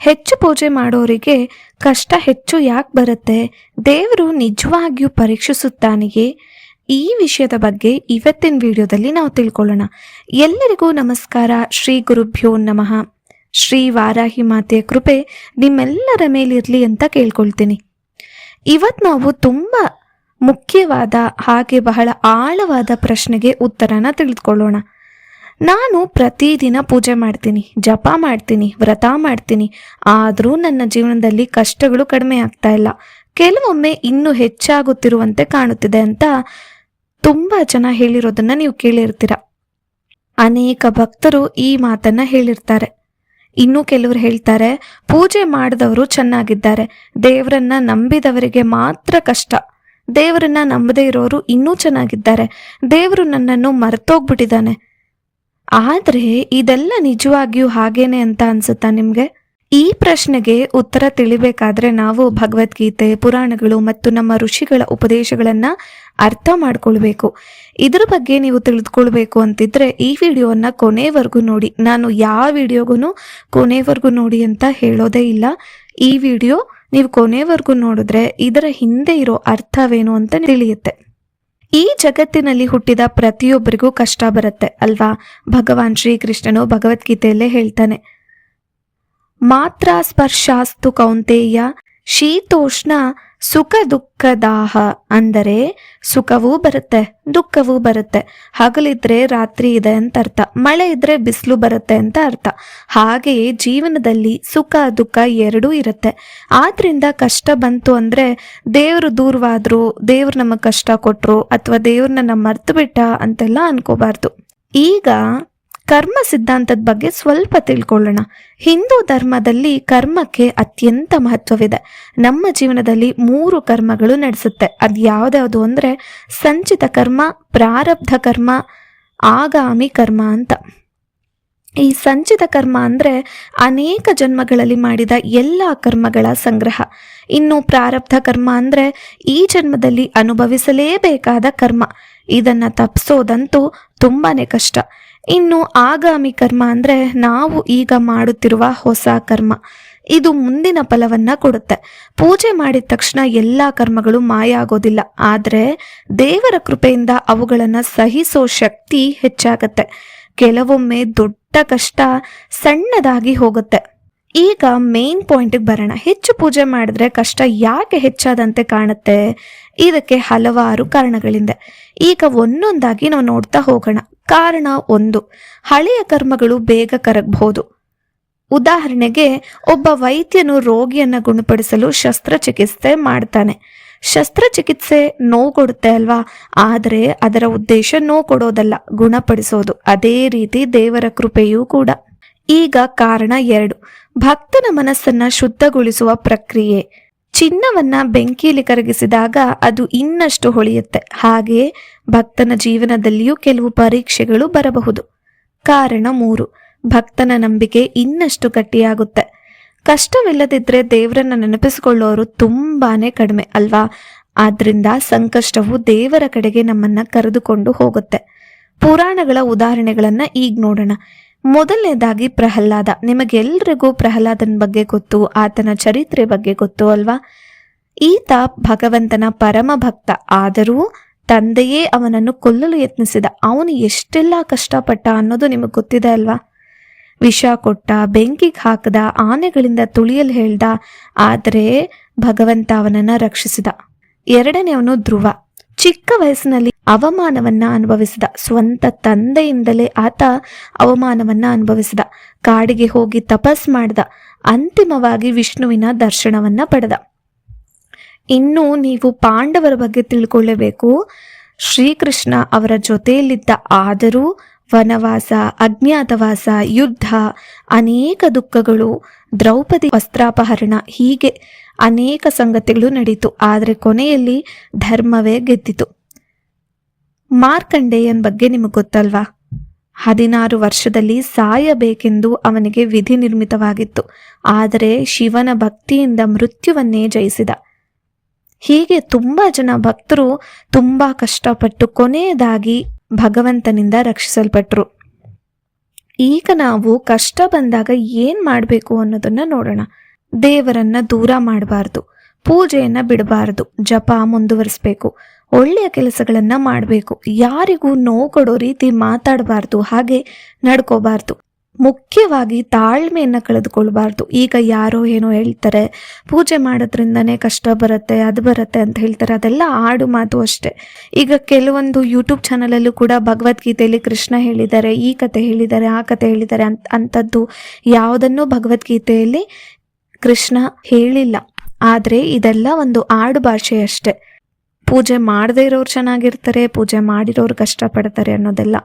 ಹೆಚ್ಚು ಪೂಜೆ ಮಾಡೋರಿಗೆ ಕಷ್ಟ ಹೆಚ್ಚು ಯಾಕೆ ಬರುತ್ತೆ? ದೇವರು ನಿಜವಾಗಿಯೂ ಪರೀಕ್ಷಿಸುತ್ತಾನೆಯೇ? ಈ ವಿಷಯದ ಬಗ್ಗೆ ಇವತ್ತಿನ ವಿಡಿಯೋದಲ್ಲಿ ನಾವು ತಿಳ್ಕೊಳ್ಳೋಣ. ಎಲ್ಲರಿಗೂ ನಮಸ್ಕಾರ. ಶ್ರೀ ಗುರುಭ್ಯೋ ನಮಃ. ಶ್ರೀ ವಾರಾಹಿ ಮಾತೆಯ ಕೃಪೆ ನಿಮ್ಮೆಲ್ಲರ ಮೇಲಿರಲಿ ಅಂತ ಕೇಳ್ಕೊಳ್ತೀನಿ. ಇವತ್ತು ನಾವು ತುಂಬ ಮುಖ್ಯವಾದ ಹಾಗೆ ಬಹಳ ಆಳವಾದ ಪ್ರಶ್ನೆಗೆ ಉತ್ತರನ ತಿಳಿದುಕೊಳ್ಳೋಣ. ನಾನು ಪ್ರತಿದಿನ ಪೂಜೆ ಮಾಡ್ತೀನಿ, ಜಪ ಮಾಡ್ತೀನಿ, ವ್ರತ ಮಾಡ್ತೀನಿ, ಆದರೂ ನನ್ನ ಜೀವನದಲ್ಲಿ ಕಷ್ಟಗಳು ಕಡಿಮೆ ಆಗ್ತಾ ಇಲ್ಲ, ಕೆಲವೊಮ್ಮೆ ಇನ್ನೂ ಹೆಚ್ಚಾಗುತ್ತಿರುವಂತೆ ಕಾಣುತ್ತಿದೆ ಅಂತ ತುಂಬ ಜನ ಹೇಳಿರೋದನ್ನ ನೀವು ಕೇಳಿರ್ತೀರ. ಅನೇಕ ಭಕ್ತರು ಈ ಮಾತನ್ನ ಹೇಳಿರ್ತಾರೆ. ಇನ್ನು ಕೆಲವರು ಹೇಳ್ತಾರೆ, ಪೂಜೆ ಮಾಡಿದವರು ಚೆನ್ನಾಗಿದ್ದಾರೆ, ದೇವರನ್ನ ನಂಬಿದವರಿಗೆ ಮಾತ್ರ ಕಷ್ಟ, ದೇವರನ್ನ ನಂಬದೇ ಇರೋರು ಇನ್ನೂ ಚೆನ್ನಾಗಿದ್ದಾರೆ, ದೇವರು ನನ್ನನ್ನು ಮರೆತೋಗ್ಬಿಟ್ಟಿದ್ದಾನೆ. ಆದರೆ ಇದೆಲ್ಲ ನಿಜವಾಗಿಯೂ ಹಾಗೇನೆ ಅಂತ ಅನ್ಸುತ್ತಾ ನಿಮ್ಗೆ? ಈ ಪ್ರಶ್ನೆಗೆ ಉತ್ತರ ತಿಳಿಬೇಕಾದ್ರೆ ನಾವು ಭಗವದ್ಗೀತೆ, ಪುರಾಣಗಳು ಮತ್ತು ನಮ್ಮ ಋಷಿಗಳ ಉಪದೇಶಗಳನ್ನ ಅರ್ಥ ಮಾಡ್ಕೊಳ್ಬೇಕು. ಇದ್ರ ಬಗ್ಗೆ ನೀವು ತಿಳಿದುಕೊಳ್ಬೇಕು ಅಂತಿದ್ರೆ ಈ ವಿಡಿಯೋನ ಕೊನೆವರೆಗೂ ನೋಡಿ. ನಾನು ಯಾವ ವಿಡಿಯೋಗೂ ಕೊನೆವರೆಗೂ ನೋಡಿ ಅಂತ ಹೇಳೋದೇ ಇಲ್ಲ. ಈ ವಿಡಿಯೋ ನೀವು ಕೊನೆವರೆಗೂ ನೋಡಿದ್ರೆ ಇದರ ಹಿಂದೆ ಇರೋ ಅರ್ಥವೇನು ಅಂತ ತಿಳಿಯುತ್ತೆ. ಈ ಜಗತ್ತಿನಲ್ಲಿ ಹುಟ್ಟಿದ ಪ್ರತಿಯೊಬ್ಬರಿಗೂ ಕಷ್ಟ ಬರುತ್ತೆ ಅಲ್ವಾ? ಭಗವಾನ್ ಶ್ರೀಕೃಷ್ಣನು ಭಗವದ್ಗೀತೆಯಲ್ಲೇ ಹೇಳ್ತಾನೆ, ಮಾತ್ರ ಸ್ಪರ್ಶಾಸ್ತು ಕೌಂತೇಯ ಶೀತೋಷ್ಣ ಸುಖ ದುಃಖದಾಹ. ಅಂದರೆ ಸುಖವೂ ಬರುತ್ತೆ, ದುಃಖವೂ ಬರುತ್ತೆ. ಹಗಲಿದ್ರೆ ರಾತ್ರಿ ಇದೆ ಅಂತ ಅರ್ಥ, ಮಳೆ ಇದ್ರೆ ಬಿಸಿಲು ಬರುತ್ತೆ ಅಂತ ಅರ್ಥ. ಹಾಗೆಯೇ ಜೀವನದಲ್ಲಿ ಸುಖ ದುಃಖ ಎರಡೂ ಇರುತ್ತೆ. ಆದ್ರಿಂದ ಕಷ್ಟ ಬಂತು ಅಂದ್ರೆ ದೇವರು ದೂರವಾದ್ರು, ದೇವ್ರು ನಮಗೆ ಕಷ್ಟ ಕೊಟ್ರು, ಅಥವಾ ದೇವ್ರನ್ನ ನಮ್ಮ ಮರ್ತು ಬಿಟ್ಟ ಅಂತೆಲ್ಲ ಅನ್ಕೋಬಾರ್ದು. ಈಗ ಕರ್ಮ ಸಿದ್ಧಾಂತದ ಬಗ್ಗೆ ಸ್ವಲ್ಪ ತಿಳ್ಕೊಳ್ಳೋಣ. ಹಿಂದೂ ಧರ್ಮದಲ್ಲಿ ಕರ್ಮಕ್ಕೆ ಅತ್ಯಂತ ಮಹತ್ವವಿದೆ. ನಮ್ಮ ಜೀವನದಲ್ಲಿ 3 ಕರ್ಮಗಳು ನಡೆಸುತ್ತೆ. ಅದು ಯಾವ್ದ್ಯಾವುದು ಅಂದ್ರೆ ಸಂಚಿತ ಕರ್ಮ, ಪ್ರಾರಬ್ಧ ಕರ್ಮ, ಆಗಾಮಿ ಕರ್ಮ ಅಂತ. ಈ ಸಂಚಿತ ಕರ್ಮ ಅಂದ್ರೆ ಅನೇಕ ಜನ್ಮಗಳಲ್ಲಿ ಮಾಡಿದ ಎಲ್ಲ ಕರ್ಮಗಳ ಸಂಗ್ರಹ. ಇನ್ನು ಪ್ರಾರಬ್ಧ ಕರ್ಮ ಅಂದ್ರೆ ಈ ಜನ್ಮದಲ್ಲಿ ಅನುಭವಿಸಲೇಬೇಕಾದ ಕರ್ಮ. ಇದನ್ನ ತಪ್ಪಿಸೋದಂತೂ ತುಂಬಾನೇ ಕಷ್ಟ. ಇನ್ನು ಆಗಾಮಿ ಕರ್ಮ ಅಂದ್ರೆ ನಾವು ಈಗ ಮಾಡುತ್ತಿರುವ ಹೊಸ ಕರ್ಮ. ಇದು ಮುಂದಿನ ಫಲವನ್ನ ಕೊಡುತ್ತೆ. ಪೂಜೆ ಮಾಡಿದ ತಕ್ಷಣ ಎಲ್ಲಾ ಕರ್ಮಗಳು ಮಾಯ ಆಗೋದಿಲ್ಲ, ಆದ್ರೆ ದೇವರ ಕೃಪೆಯಿಂದ ಅವುಗಳನ್ನ ಸಹಿಸೋ ಶಕ್ತಿ ಹೆಚ್ಚಾಗತ್ತೆ. ಕೆಲವೊಮ್ಮೆ ದೊಡ್ಡ ಕಷ್ಟ ಸಣ್ಣದಾಗಿ ಹೋಗುತ್ತೆ. ಈಗ ಮೇನ್ ಪಾಯಿಂಟ್ಗೆ ಬರೋಣ. ಹೆಚ್ಚು ಪೂಜೆ ಮಾಡಿದ್ರೆ ಕಷ್ಟ ಯಾಕೆ ಹೆಚ್ಚಾದಂತೆ ಕಾಣುತ್ತೆ? ಇದಕ್ಕೆ ಹಲವಾರು ಕಾರಣಗಳಿಂದ. ಈಗ ಒಂದೊಂದಾಗಿ ನಾವು ನೋಡ್ತಾ ಹೋಗೋಣ. ಕಾರಣ 1, ಹಳೆಯ ಕರ್ಮಗಳು ಬೇಗ ಕರಗಬಹುದು. ಉದಾಹರಣೆಗೆ, ಒಬ್ಬ ವೈದ್ಯನು ರೋಗಿಯನ್ನ ಗುಣಪಡಿಸಲು ಶಸ್ತ್ರಚಿಕಿತ್ಸೆ ಮಾಡ್ತಾನೆ. ಶಸ್ತ್ರಚಿಕಿತ್ಸೆ ನೋವು ಕೊಡುತ್ತೆ ಅಲ್ವಾ? ಆದರೆ ಅದರ ಉದ್ದೇಶ ನೋವು ಕೊಡೋದಲ್ಲ, ಗುಣಪಡಿಸೋದು. ಅದೇ ರೀತಿ ದೇವರ ಕೃಪೆಯೂ ಕೂಡ. ಈಗ ಕಾರಣ 2, ಭಕ್ತನ ಮನಸ್ಸನ್ನ ಶುದ್ಧಗೊಳಿಸುವ ಪ್ರಕ್ರಿಯೆ. ಚಿನ್ನವನ್ನ ಬೆಂಕಿಯಲ್ಲಿ ಕರಗಿಸಿದಾಗ ಅದು ಇನ್ನಷ್ಟು ಹೊಳೆಯುತ್ತೆ. ಹಾಗೆ ಭಕ್ತನ ಜೀವನದಲ್ಲಿಯೂ ಕೆಲವು ಪರೀಕ್ಷೆಗಳು ಬರಬಹುದು. ಕಾರಣ 3, ಭಕ್ತನ ನಂಬಿಕೆ ಇನ್ನಷ್ಟು ಗಟ್ಟಿಯಾಗುತ್ತೆ. ಕಷ್ಟವಿಲ್ಲದಿದ್ರೆ ದೇವರನ್ನ ನೆನಪಿಸಿಕೊಳ್ಳೋರು ತುಂಬಾನೇ ಕಡಿಮೆ ಅಲ್ವಾ? ಆದ್ರಿಂದ ಸಂಕಷ್ಟವು ದೇವರ ಕಡೆಗೆ ನಮ್ಮನ್ನ ಕರೆದುಕೊಂಡು ಹೋಗುತ್ತೆ. ಪುರಾಣಗಳ ಉದಾಹರಣೆಗಳನ್ನ ಈಗ ನೋಡೋಣ. ಮೊದಲನೇದಾಗಿ ಪ್ರಹ್ಲಾದ. ನಿಮಗೆಲ್ರಿಗೂ ಪ್ರಹ್ಲಾದನ ಬಗ್ಗೆ ಗೊತ್ತು, ಆತನ ಚರಿತ್ರೆ ಬಗ್ಗೆ ಗೊತ್ತು ಅಲ್ವಾ? ಈತ ಭಗವಂತನ ಪರಮ ಭಕ್ತ. ಆದರೂ ತಂದೆಯೇ ಅವನನ್ನು ಕೊಲ್ಲಲು ಯತ್ನಿಸಿದ. ಅವನು ಎಷ್ಟೆಲ್ಲ ಕಷ್ಟಪಟ್ಟ ಅನ್ನೋದು ನಿಮಗೆ ಗೊತ್ತಿದೆ ಅಲ್ವಾ? ವಿಷ ಕೊಟ್ಟ, ಬೆಂಕಿಗೆ ಹಾಕದ, ಆನೆಗಳಿಂದ ತುಳಿಯಲು ಹೇಳ್ದ, ಆದರೆ ಭಗವಂತ ಅವನನ್ನ ರಕ್ಷಿಸಿದ. ಎರಡನೆಯವನು ಧ್ರುವ. ಚಿಕ್ಕ ವಯಸ್ಸಿನಲ್ಲಿ ಅವಮಾನವನ್ನ ಅನುಭವಿಸಿದ. ಸ್ವಂತ ತಂದೆಯಿಂದಲೇ ಆತ ಅವಮಾನವನ್ನ ಅನುಭವಿಸಿದ. ಕಾಡಿಗೆ ಹೋಗಿ ತಪಸ್ ಮಾಡ್ದ. ಅಂತಿಮವಾಗಿ ವಿಷ್ಣುವಿನ ದರ್ಶನವನ್ನ ಪಡೆದ. ಇನ್ನು ನೀವು ಪಾಂಡವರ ಬಗ್ಗೆ ತಿಳ್ಕೊಳ್ಳೇಬೇಕು. ಶ್ರೀಕೃಷ್ಣ ಅವರ ಜೊತೆಯಲ್ಲಿದ್ದ, ಆದರೂ ವನವಾಸ, ಅಜ್ಞಾತವಾಸ, ಯುದ್ಧ, ಅನೇಕ ದುಃಖಗಳು, ದ್ರೌಪದಿ ವಸ್ತ್ರಾಪಹರಣ, ಹೀಗೆ ಅನೇಕ ಸಂಗತಿಗಳು ನಡೀತು. ಆದರೆ ಕೊನೆಯಲ್ಲಿ ಧರ್ಮವೇ ಗೆದ್ದಿತು. ಮಾರ್ಕಂಡೇಯನ್ ಬಗ್ಗೆ ನಿಮಗೆ ಗೊತ್ತಲ್ವಾ? 16 ವರ್ಷದಲ್ಲಿ ಸಾಯಬೇಕೆಂದು ಅವನಿಗೆ ವಿಧಿ ನಿರ್ಮಿತವಾಗಿತ್ತು. ಆದರೆ ಶಿವನ ಭಕ್ತಿಯಿಂದ ಮೃತ್ಯುವನ್ನೇ ಜಯಿಸಿದ. ಹೀಗೆ ತುಂಬಾ ಜನ ಭಕ್ತರು ತುಂಬಾ ಕಷ್ಟಪಟ್ಟು ಕೊನೆಯದಾಗಿ ಭಗವಂತನಿಂದ ರಕ್ಷಿಸಲ್ಪಟ್ರು. ಈಗ ನಾವು ಕಷ್ಟ ಬಂದಾಗ ಏನ್ ಮಾಡಬೇಕು ಅನ್ನೋದನ್ನ ನೋಡೋಣ. ದೇವರನ್ನ ದೂರ ಮಾಡಬಾರ್ದು, ಪೂಜೆಯನ್ನ ಬಿಡಬಾರ್ದು, ಜಪ ಮುಂದುವರಿಸಬೇಕು, ಒಳ್ಳೆಯ ಕೆಲಸಗಳನ್ನ ಮಾಡಬೇಕು, ಯಾರಿಗೂ ನೋವು ಕೊಡೋ ರೀತಿ ಮಾತಾಡಬಾರ್ದು, ಹಾಗೆ ನಡ್ಕೋಬಾರ್ದು. ಮುಖ್ಯವಾಗಿ ತಾಳ್ಮೆಯನ್ನ ಕಳೆದುಕೊಳ್ಬಾರ್ದು. ಈಗ ಯಾರೋ ಏನೋ ಹೇಳ್ತಾರೆ, ಪೂಜೆ ಮಾಡೋದ್ರಿಂದನೇ ಕಷ್ಟ ಬರುತ್ತೆ, ಅದು ಬರುತ್ತೆ ಅಂತ ಹೇಳ್ತಾರೆ, ಅದೆಲ್ಲ ಆಡು ಮಾತು ಅಷ್ಟೆ. ಈಗ ಕೆಲವೊಂದು ಯೂಟ್ಯೂಬ್ ಚಾನಲಲ್ಲೂ ಕೂಡ ಭಗವದ್ಗೀತೆಯಲ್ಲಿ ಕೃಷ್ಣ ಹೇಳಿದ್ದಾರೆ, ಈ ಕತೆ ಹೇಳಿದ್ದಾರೆ, ಆ ಕತೆ ಹೇಳಿದ್ದಾರೆ ಅಂಥದ್ದು ಯಾವುದನ್ನೂ ಭಗವದ್ಗೀತೆಯಲ್ಲಿ ಕೃಷ್ಣ ಹೇಳಿಲ್ಲ. ಆದರೆ ಇದೆಲ್ಲ ಒಂದು ಆಡು ಭಾಷೆ ಅಷ್ಟೆ. ಪೂಜೆ ಮಾಡದೇ ಇರೋರು ಚೆನ್ನಾಗಿರ್ತಾರೆ, ಪೂಜೆ ಮಾಡಿರೋರು ಕಷ್ಟಪಡ್ತಾರೆ ಅನ್ನೋದೆಲ್ಲ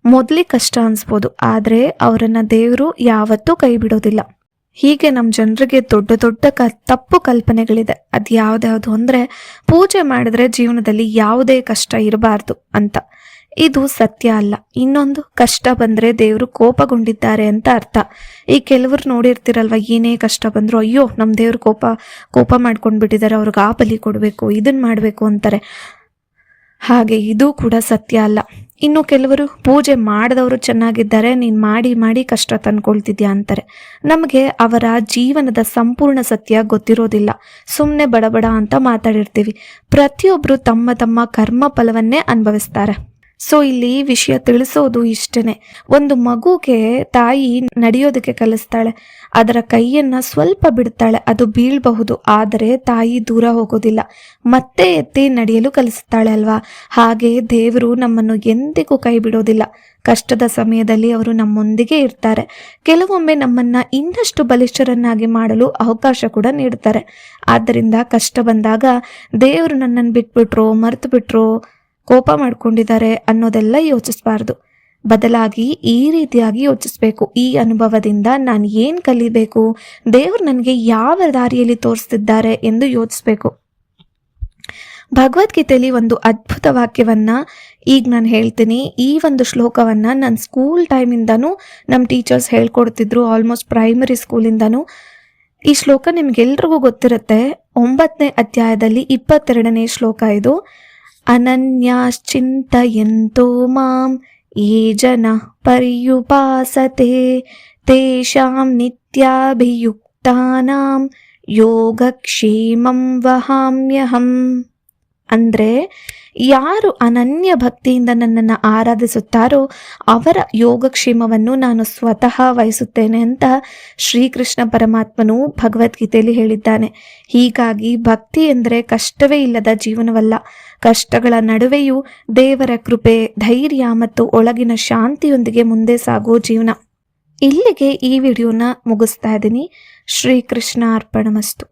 ಮೊದಲಿಗೆ ಕಷ್ಟ ಅನ್ಸ್ಬೋದು, ಆದರೆ ಅವರನ್ನ ದೇವರು ಯಾವತ್ತೂ ಕೈ ಬಿಡೋದಿಲ್ಲ. ಹೀಗೆ ನಮ್ಮ ಜನರಿಗೆ ದೊಡ್ಡ ದೊಡ್ಡ ತಪ್ಪು ಕಲ್ಪನೆಗಳಿದೆ. ಅದು ಯಾವ್ದ್ಯಾವುದು ಅಂದರೆ ಪೂಜೆ ಮಾಡಿದ್ರೆ ಜೀವನದಲ್ಲಿ ಯಾವುದೇ ಕಷ್ಟ ಇರಬಾರ್ದು ಅಂತ. ಇದು ಸತ್ಯ ಅಲ್ಲ. ಇನ್ನೊಂದು, ಕಷ್ಟ ಬಂದ್ರೆ ದೇವರು ಕೋಪಗೊಂಡಿದ್ದಾರೆ ಅಂತ ಅರ್ಥ. ಈ ಕೆಲವರು ನೋಡಿರ್ತಿರಲ್ವ, ಏನೇ ಕಷ್ಟ ಬಂದ್ರು ಅಯ್ಯೋ ನಮ್ಮ ದೇವ್ರು ಕೋಪ ಮಾಡ್ಕೊಂಡ್ಬಿಟ್ಟಿದ್ದಾರೆ, ಅವ್ರಿಗೆ ಆ ಬಲಿ ಕೊಡಬೇಕು, ಇದನ್ನ ಮಾಡಬೇಕು ಅಂತಾರೆ. ಹಾಗೆ ಇದು ಕೂಡ ಸತ್ಯ ಅಲ್ಲ. ಇನ್ನು ಕೆಲವರು ಪೂಜೆ ಮಾಡಿದವರು ಚೆನ್ನಾಗಿದ್ದಾರೆ, ನೀನು ಮಾಡಿ ಮಾಡಿ ಕಷ್ಟ ತಂದ್ಕೊಳ್ತಿದ್ಯಾ ಅಂತಾರೆ. ನಮಗೆ ಅವರ ಜೀವನದ ಸಂಪೂರ್ಣ ಸತ್ಯ ಗೊತ್ತಿರೋದಿಲ್ಲ, ಸುಮ್ಮನೆ ಬಡಬಡ ಅಂತ ಮಾತಾಡಿರ್ತೀವಿ. ಪ್ರತಿಯೊಬ್ಬರು ತಮ್ಮ ತಮ್ಮ ಕರ್ಮ ಫಲವನ್ನೇ ಅನುಭವಿಸ್ತಾರೆ. ಸೊ ಇಲ್ಲಿ ವಿಷಯ ತಿಳಿಸೋದು ಇಷ್ಟನೇ. ಒಂದು ಮಗುಗೆ ತಾಯಿ ನಡೆಯೋದಕ್ಕೆ ಕಲಿಸ್ತಾಳೆ, ಅದರ ಕೈಯನ್ನ ಸ್ವಲ್ಪ ಬಿಡ್ತಾಳೆ, ಅದು ಬೀಳ್ಬಹುದು, ಆದರೆ ತಾಯಿ ದೂರ ಹೋಗೋದಿಲ್ಲ, ಮತ್ತೆ ಎತ್ತಿ ನಡೆಯಲು ಕಲಿಸ್ತಾಳೆ ಅಲ್ವಾ. ಹಾಗೆ ದೇವರು ನಮ್ಮನ್ನು ಎಂದಿಗೂ ಕೈ ಬಿಡೋದಿಲ್ಲ. ಕಷ್ಟದ ಸಮಯದಲ್ಲಿ ಅವರು ನಮ್ಮೊಂದಿಗೆ ಇರ್ತಾರೆ. ಕೆಲವೊಮ್ಮೆ ನಮ್ಮನ್ನ ಇನ್ನಷ್ಟು ಬಲಿಷ್ಠರನ್ನಾಗಿ ಮಾಡಲು ಅವಕಾಶ ಕೂಡ ನೀಡ್ತಾರೆ. ಆದ್ದರಿಂದ ಕಷ್ಟ ಬಂದಾಗ ದೇವರು ನನ್ನನ್ನು ಬಿಟ್ಬಿಟ್ರೋ, ಮರೆತು ಬಿಟ್ರೋ, ಕೋಪ ಮಾಡ್ಕೊಂಡಿದ್ದಾರೆ ಅನ್ನೋದೆಲ್ಲ ಯೋಚಿಸಬಾರ್ದು. ಬದಲಾಗಿ ಈ ರೀತಿಯಾಗಿ ಯೋಚಿಸ್ಬೇಕು, ಈ ಅನುಭವದಿಂದ ನಾನು ಏನು ಕಲಿಬೇಕು, ದೇವರು ನನಗೆ ಯಾವ ದಾರಿಯಲ್ಲಿ ತೋರಿಸ್ತಿದ್ದಾರೆ ಎಂದು ಯೋಚಿಸ್ಬೇಕು. ಭಗವದ್ಗೀತೆಯಲ್ಲಿ ಒಂದು ಅದ್ಭುತ ವಾಕ್ಯವನ್ನ ಈಗ ನಾನು ಹೇಳ್ತೀನಿ. ಈ ಒಂದು ಶ್ಲೋಕವನ್ನ ನನ್ನ ಸ್ಕೂಲ್ ಟೈಮಿಂದನೂ ನಮ್ಮ ಟೀಚರ್ಸ್ ಹೇಳ್ಕೊಡ್ತಿದ್ರು, ಆಲ್ಮೋಸ್ಟ್ ಪ್ರೈಮರಿ ಸ್ಕೂಲಿಂದನೂ. ಈ ಶ್ಲೋಕ ನಿಮ್ಗೆಲ್ರಿಗೂ ಗೊತ್ತಿರುತ್ತೆ. 9ನೇ ಅಧ್ಯಾಯದಲ್ಲಿ 22ನೇ ಶ್ಲೋಕ ಇದು. ಅನನ್ಯಾಶ್ಚಿಂತಯಂತೋ ಮಾಂ ಯೇ ಜನಃ ಪರ್ಯುಪಾಸತೆ ತೇಷಾಂ ನಿತ್ಯಾಭಿಯುಕ್ತಾನಾಂ ಯೋಗಕ್ಷೇಮಂ ವಹಾಮ್ಯಹಂ. ಅಂದರೆ ಯಾರು ಅನನ್ಯ ಭಕ್ತಿಯಿಂದ ನನ್ನನ್ನು ಆರಾಧಿಸುತ್ತಾರೋ ಅವರ ಯೋಗಕ್ಷೇಮವನ್ನು ನಾನು ಸ್ವತಃ ವಹಿಸುತ್ತೇನೆ ಅಂತ ಶ್ರೀಕೃಷ್ಣ ಪರಮಾತ್ಮನು ಭಗವದ್ಗೀತೆಯಲ್ಲಿ ಹೇಳಿದ್ದಾನೆ. ಹೀಗಾಗಿ ಭಕ್ತಿ ಎಂದರೆ ಕಷ್ಟವೇ ಇಲ್ಲದ ಜೀವನವಲ್ಲ, ಕಷ್ಟಗಳ ನಡುವೆಯೂ ದೇವರ ಕೃಪೆ, ಧೈರ್ಯ ಮತ್ತು ಒಳಗಿನ ಶಾಂತಿಯೊಂದಿಗೆ ಮುಂದೆ ಸಾಗುವ ಜೀವನ. ಇಲ್ಲಿಗೆ ಈ ವಿಡಿಯೋನ ಮುಗಿಸ್ತಾ ಇದ್ದೀನಿ. ಶ್ರೀಕೃಷ್ಣ ಅರ್ಪಣಮಸ್ತು.